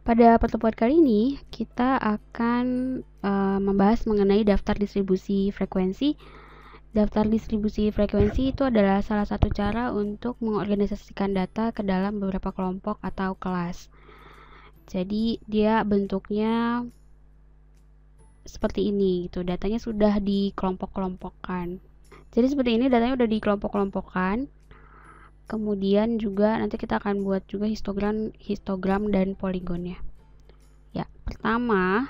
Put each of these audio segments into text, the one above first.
Pada pertemuan kali ini, kita akan membahas mengenai daftar distribusi frekuensi. Daftar distribusi frekuensi itu adalah salah satu cara untuk mengorganisasikan data ke dalam beberapa kelompok atau kelas. Jadi, dia bentuknya seperti ini gitu. Datanya sudah dikelompok-kelompokkan. Jadi seperti ini, datanya sudah dikelompok-kelompokkan. Kemudian juga nanti kita akan buat juga histogram dan poligonnya. Ya, pertama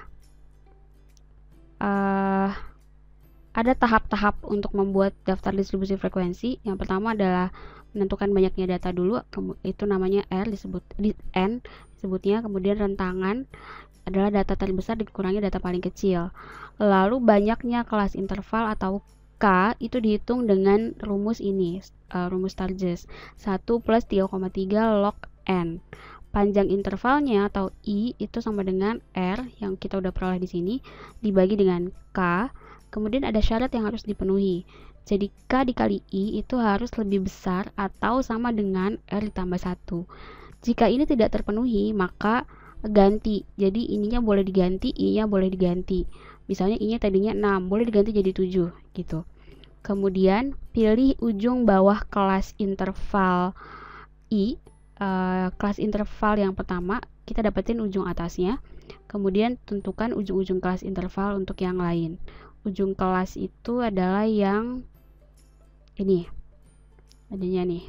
ada tahap-tahap untuk membuat daftar distribusi frekuensi. Yang pertama adalah menentukan banyaknya data dulu, itu namanya N disebutnya. Kemudian rentangan adalah data terbesar dikurangi data paling kecil. Lalu banyaknya kelas interval atau K itu dihitung dengan rumus ini, rumus Sturges, 1 plus 3,3 log N. Panjang intervalnya atau I itu sama dengan R yang kita udah peroleh di sini dibagi dengan K. Kemudian ada syarat yang harus dipenuhi. Jadi K dikali I itu harus lebih besar atau sama dengan R ditambah 1. Jika ini tidak terpenuhi, maka ganti. Jadi ininya boleh diganti, I-nya boleh diganti. Misalnya I-nya tadinya 6, boleh diganti jadi 7 gitu. Kemudian pilih ujung bawah kelas interval I. Kelas interval yang pertama kita dapetin ujung atasnya, kemudian tentukan ujung-ujung kelas interval untuk yang lain. Ujung kelas itu adalah yang ini adanya nih.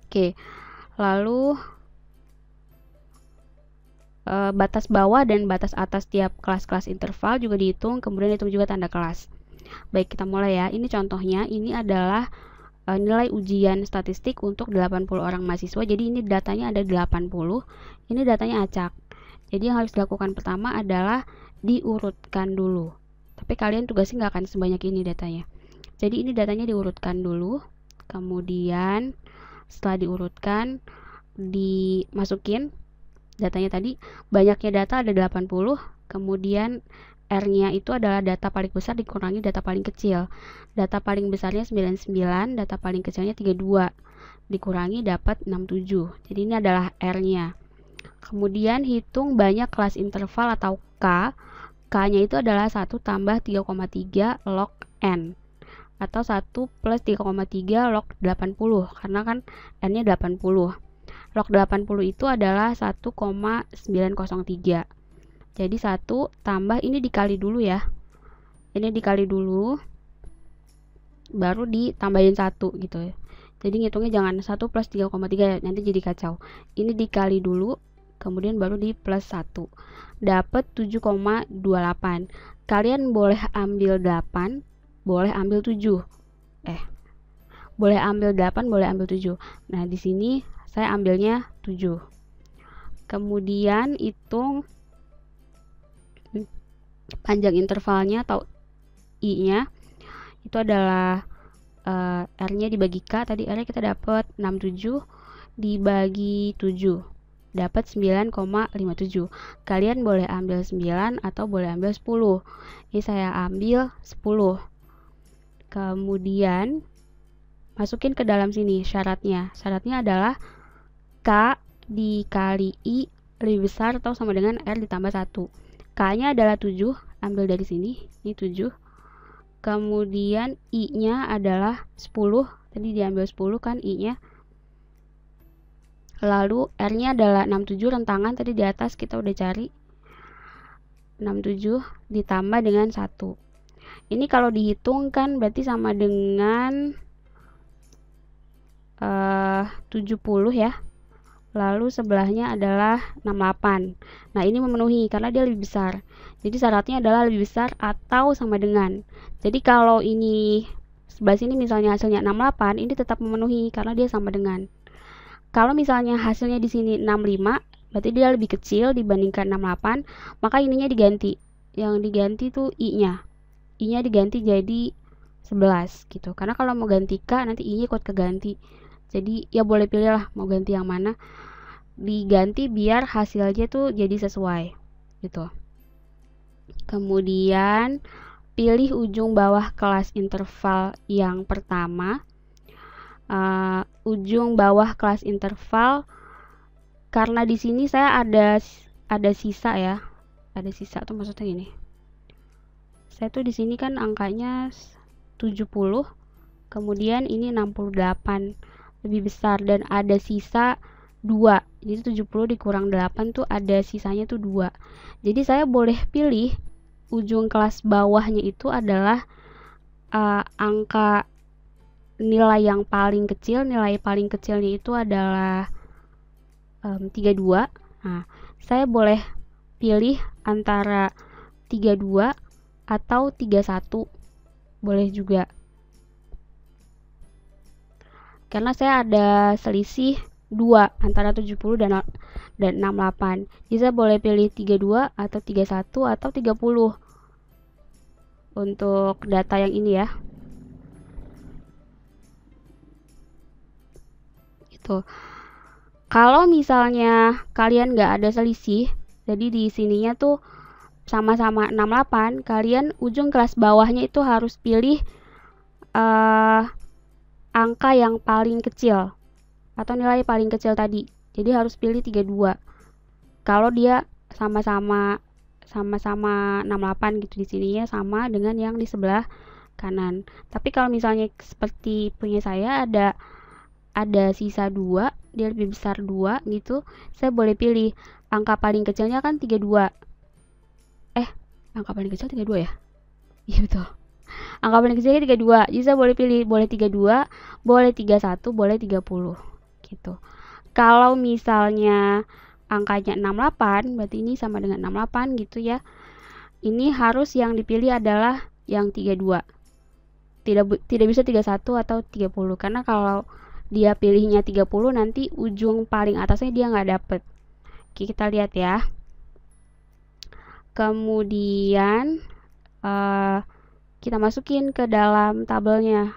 Oke, lalu batas bawah dan batas atas tiap kelas-kelas interval juga dihitung, kemudian hitung juga tanda kelas. Baik, kita mulai ya. Ini contohnya, ini adalah nilai ujian statistik untuk 80 orang mahasiswa. Jadi ini datanya ada 80, ini datanya acak. Jadi yang harus dilakukan pertama adalah diurutkan dulu. Tapi kalian tugasnya nggak akan sebanyak ini datanya. Jadi ini datanya diurutkan dulu, kemudian setelah diurutkan dimasukin datanya tadi. Banyaknya data ada 80, kemudian R-nya itu adalah data paling besar dikurangi data paling kecil. Data paling besarnya 99, data paling kecilnya 32. Dikurangi dapat 67. Jadi ini adalah R-nya. Kemudian hitung banyak kelas interval atau K. K-nya itu adalah 1 tambah 3,3 log N. Atau 1 plus 3,3 log 80. Karena kan N-nya 80. Log 80 itu adalah 1,903. Jadi 1 tambah, ini dikali dulu ya. Ini dikali dulu, baru ditambahin 1 gitu. Jadi ngitungnya jangan 1 plus 3,3, nanti jadi kacau. Ini dikali dulu, kemudian baru di plus 1. Dapat 7,28. Kalian boleh ambil 8, boleh ambil 7. Boleh ambil 8, boleh ambil 7. Nah, di sini saya ambilnya 7. Kemudian hitung panjang intervalnya atau I-nya. Itu adalah R-nya dibagi K. Tadi R-nya kita dapat 67 dibagi 7. Dapat 9,57. Kalian boleh ambil 9 atau boleh ambil 10. Ini saya ambil 10. Kemudian masukin ke dalam sini syaratnya. Syaratnya adalah K dikali I lebih besar atau sama dengan R ditambah 1. K-nya adalah 7, ambil dari sini, ini 7. Kemudian I-nya adalah 10, tadi diambil 10 kan I-nya. Lalu R-nya adalah 67, rentangan tadi di atas kita udah cari. 67 ditambah dengan 1. Ini kalau dihitung kan berarti sama dengan 70 ya. Lalu sebelahnya adalah 68. Nah, ini memenuhi karena dia lebih besar. Jadi syaratnya adalah lebih besar atau sama dengan. Jadi kalau ini sebelah sini misalnya hasilnya 68, ini tetap memenuhi karena dia sama dengan. Kalau misalnya hasilnya di sini 65, berarti dia lebih kecil dibandingkan 68, maka ininya diganti. Yang diganti tuh I-nya. I-nya diganti jadi 11 gitu. Karena kalau mau ganti K, nanti I-nya ikut keganti. Jadi ya boleh pilih lah mau ganti yang mana. Diganti biar hasilnya tuh jadi sesuai gitu. Kemudian pilih ujung bawah kelas interval yang pertama. Ujung bawah kelas interval karena di sini saya ada sisa ya. Ada sisa tuh maksudnya gini. Saya tuh di sini kan angkanya 70, kemudian ini 68 lebih besar dan ada sisa 2. Jadi 70 dikurang 8 tuh ada sisanya tuh 2. Jadi saya boleh pilih ujung kelas bawahnya itu adalah angka nilai yang paling kecil. Nilai paling kecilnya itu adalah 32. Nah, saya boleh pilih antara 32 atau 31. Boleh juga. Karena saya ada selisih 2 antara 70 dan 68. Jadi saya boleh pilih 32 atau 31 atau 30 untuk data yang ini ya. Itu. Kalau misalnya kalian nggak ada selisih, jadi di sininya tuh sama-sama 68, kalian ujung kelas bawahnya itu harus pilih angka yang paling kecil atau nilai paling kecil tadi. Jadi harus pilih 32. Kalau dia sama-sama 68 gitu, di sininya sama dengan yang di sebelah kanan. Tapi kalau misalnya seperti punya saya ada sisa 2, dia lebih besar 2 gitu, saya boleh pilih angka paling kecilnya kan 32. Angka paling kecil 32 ya? Iya betul. Angka paling kecilnya 32. Jadi saya boleh pilih, boleh 32, boleh 31, boleh 30 gitu. Kalau misalnya angkanya 68, berarti ini sama dengan 68 gitu ya. Ini harus yang dipilih adalah yang 32. Tidak bisa 31 atau 30, karena kalau dia pilihnya 30 nanti ujung paling atasnya dia nggak dapet. Oke, kita lihat ya. Kemudian kita masukin ke dalam tabelnya.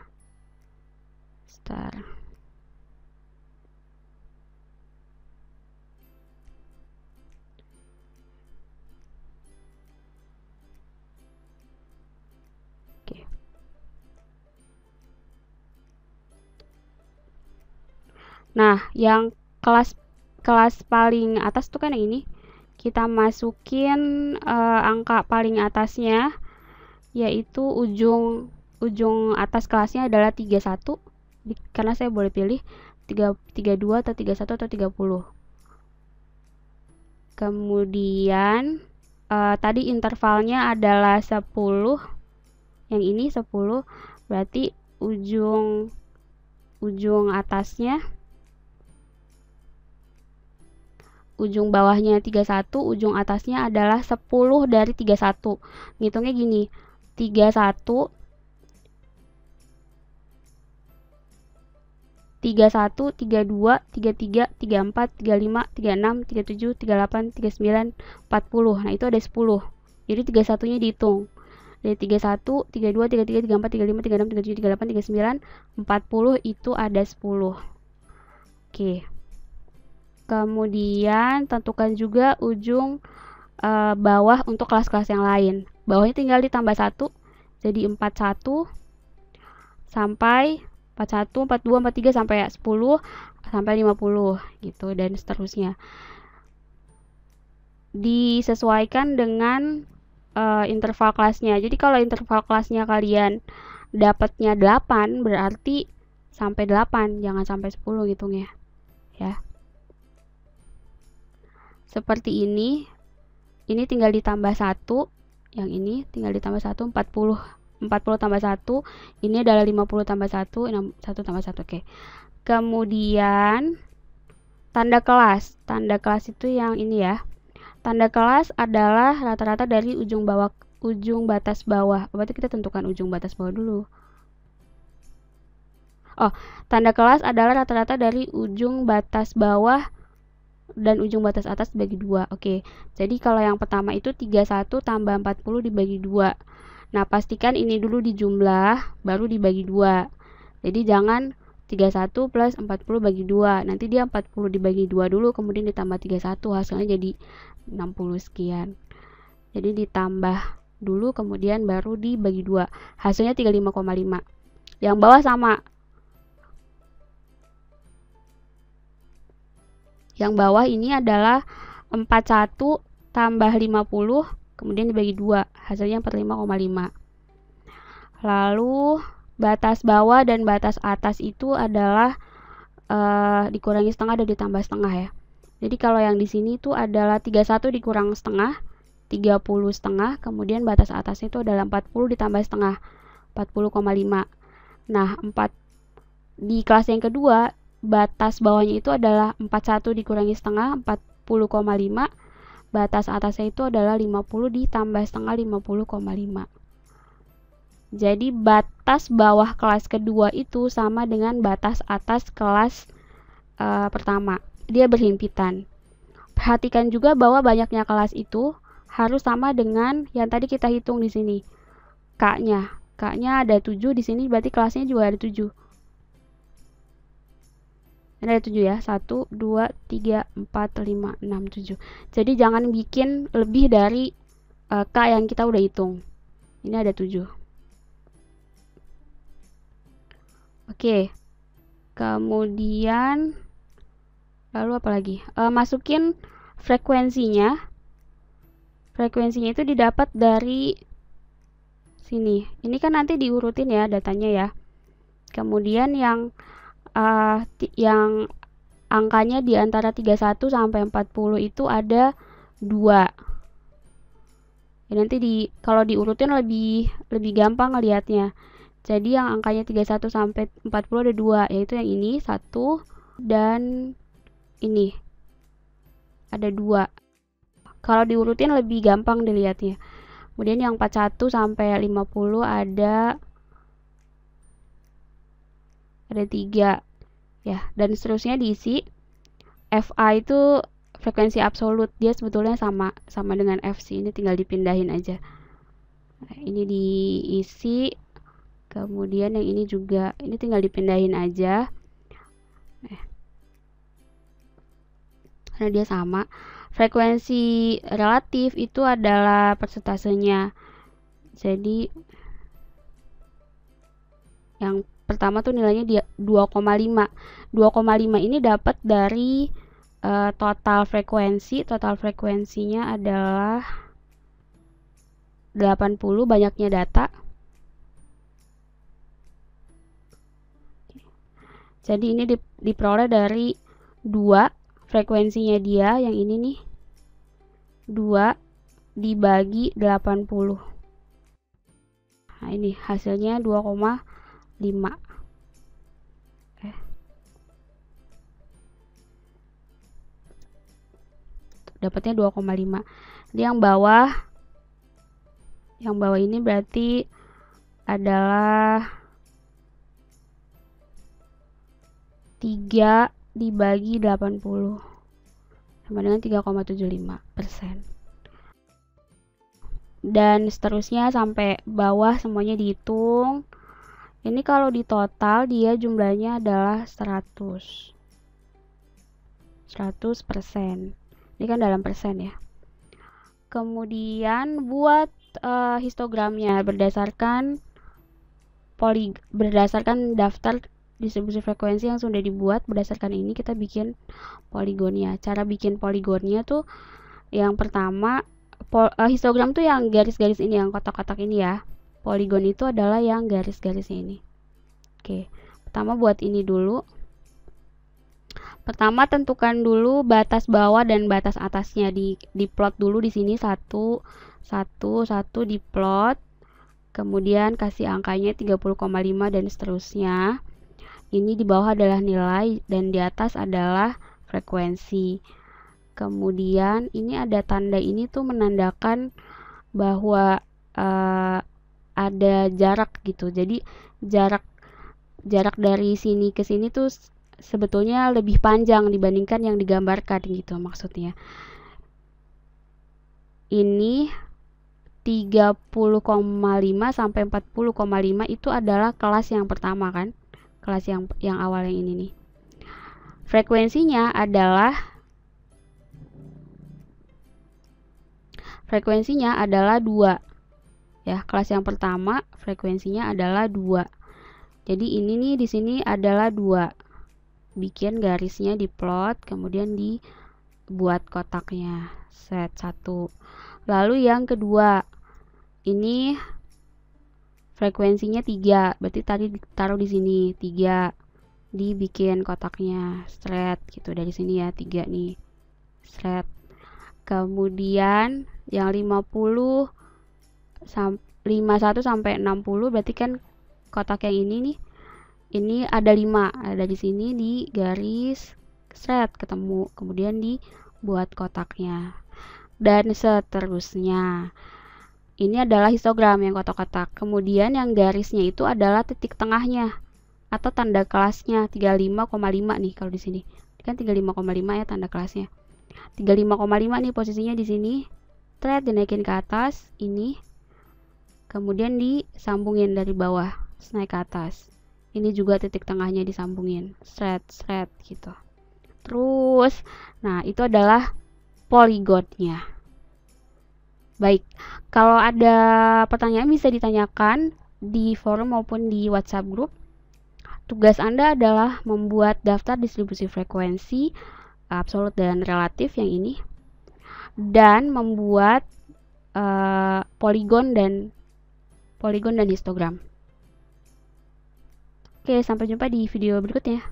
Bentar. Oke. Nah, yang kelas paling atas tuh kan yang ini. Kita masukin angka paling atasnya, yaitu ujung atas kelasnya adalah 31, karena saya boleh pilih 32 atau 31 atau 30. Kemudian tadi intervalnya adalah 10, yang ini 10, berarti ujung atasnya, ujung bawahnya 31, ujung atasnya adalah 10 dari 31. Ngitungnya gini, 31, 32, 33, 34, 35, 36, 37, 38, 39, 40. Nah, itu ada 10. Jadi 31-nya dihitung. Dari 31, 32, 33, 34, 35, 36, 37, 38, 39, 40 itu ada 10. Oke. Kemudian tentukan juga ujung bawah untuk kelas-kelas yang lain. Bawahnya tinggal ditambah 1, jadi 41 sampai 41, 42, 43 sampai 10 sampai 50 gitu, dan seterusnya. Disesuaikan dengan interval kelasnya. Jadi kalau interval kelasnya kalian dapatnya 8, berarti sampai 8, jangan sampai 10 ngitungnya ya. Seperti ini tinggal ditambah 1, yang ini tinggal ditambah 1, 40 tambah 1, ini adalah 50 tambah 1, 1 tambah 1, oke. Kemudian tanda kelas itu yang ini ya. Tanda kelas adalah rata-rata dari ujung batas bawah. Berarti kita tentukan ujung batas bawah dulu. Tanda kelas adalah rata-rata dari ujung batas bawah dan ujung batas atas dibagi 2. Oke. Jadi kalau yang pertama itu 31 tambah 40 dibagi 2. Nah, pastikan ini dulu dijumlah baru dibagi 2. Jadi jangan 31 plus 40 bagi 2. Nanti dia 40 dibagi 2 dulu, kemudian ditambah 31, hasilnya jadi 60 sekian. Jadi ditambah dulu kemudian baru dibagi 2. Hasilnya 35,5. Yang bawah sama. Yang bawah ini adalah 41 tambah 50, kemudian dibagi 2, hasilnya 45,5. Lalu batas bawah dan batas atas itu adalah dikurangi setengah dan ditambah setengah ya. Jadi kalau yang di sini itu adalah 31 dikurang setengah, 30 setengah, kemudian batas atasnya itu adalah 40 ditambah setengah, 40,5. Nah, di kelas yang kedua, batas bawahnya itu adalah 41 dikurangi setengah, 40,5. Batas atasnya itu adalah 50 ditambah setengah, 50,5. Jadi batas bawah kelas kedua itu sama dengan batas atas kelas pertama. Dia berhimpitan. Perhatikan juga bahwa banyaknya kelas itu harus sama dengan yang tadi kita hitung di sini. K-nya. K-nya ada 7 di sini, berarti kelasnya juga ada 7. Ini ada 7 ya. 1, 2, 3, 4, 5, 6, 7. Jadi jangan bikin lebih dari K yang kita udah hitung. Ini ada 7. Oke. Kemudian lalu apa lagi? Masukin frekuensinya. Frekuensinya itu didapat dari sini. Ini kan nanti diurutin ya datanya ya. Kemudian yang angkanya di antara 31 sampai 40 itu ada 2. Ya, nanti kalau diurutin lebih gampang ngelihatnya. Jadi yang angkanya 31 sampai 40 ada 2, yaitu yang ini 1 dan ini ada 2. Kalau diurutin lebih gampang dilihatnya. Kemudian yang 41 sampai 50 ada 3 ya, dan seterusnya diisi. FA itu frekuensi absolut, dia sebetulnya sama dengan FC, ini tinggal dipindahin aja. Nah, ini diisi, kemudian yang ini juga, ini tinggal dipindahin aja. Karena dia sama. Frekuensi relatif itu adalah persentasenya. Jadi yang pertama tuh nilainya dia 2,5. 2,5 ini dapat dari total frekuensi. Total frekuensinya adalah 80, banyaknya data. Jadi ini diperoleh dari 2 frekuensinya dia, yang ini nih, 2 dibagi 80. Nah, ini hasilnya 2,5. Dapatnya 2,5. Jadi yang bawah ini berarti adalah 3 dibagi 80 sama dengan 3,75%. Dan seterusnya sampai bawah semuanya dihitung. Ini kalau di total dia jumlahnya adalah 100%. Ini kan dalam persen ya. Kemudian buat histogramnya berdasarkan daftar distribusi frekuensi yang sudah dibuat. Berdasarkan ini kita bikin poligonnya. Cara bikin poligonnya tuh yang pertama, histogram tuh yang garis-garis ini, yang kotak-kotak ini ya. Poligon itu adalah yang garis-garisnya ini. Oke, pertama buat ini dulu. Pertama tentukan dulu batas bawah dan batas atasnya, di plot dulu di sini 1 diplot. Kemudian kasih angkanya 30,5 dan seterusnya. Ini di bawah adalah nilai dan di atas adalah frekuensi. Kemudian ini ada tanda, ini tuh menandakan bahwa ada jarak gitu. Jadi jarak dari sini ke sini tuh sebetulnya lebih panjang dibandingkan yang digambarkan gitu maksudnya. Ini 30,5 sampai 40,5 itu adalah kelas yang pertama kan. Kelas yang awal yang ini nih. Frekuensinya adalah 2. Ya, kelas yang pertama frekuensinya adalah 2. Jadi ini nih di sini adalah 2. bikin garisnya, diplot, kemudian dibuat kotaknya. Set 1. Lalu yang kedua, ini frekuensinya 3, berarti tadi taruh di sini 3, dibikin kotaknya, straight gitu dari sini ya, 3 nih, straight. Kemudian yang 51 sampai 60 berarti kan kotak yang ini nih, ini ada 5, ada di sini di garis straight ketemu, kemudian dibuat kotaknya, dan seterusnya. Ini adalah histogram yang kotak-kotak. Kemudian yang garisnya itu adalah titik tengahnya atau tanda kelasnya 35,5 nih kalau di sini. Kan 35,5 ya tanda kelasnya. 35,5 nih posisinya di sini. Thread dinaikin ke atas ini. Kemudian disambungin dari bawah, naik ke atas. Ini juga titik tengahnya disambungin. Thread gitu. Terus, nah itu adalah poligonnya. Baik, kalau ada pertanyaan bisa ditanyakan di forum maupun di WhatsApp group. Tugas Anda adalah membuat daftar distribusi frekuensi absolut dan relatif yang ini, dan membuat poligon dan histogram. Oke, sampai jumpa di video berikutnya.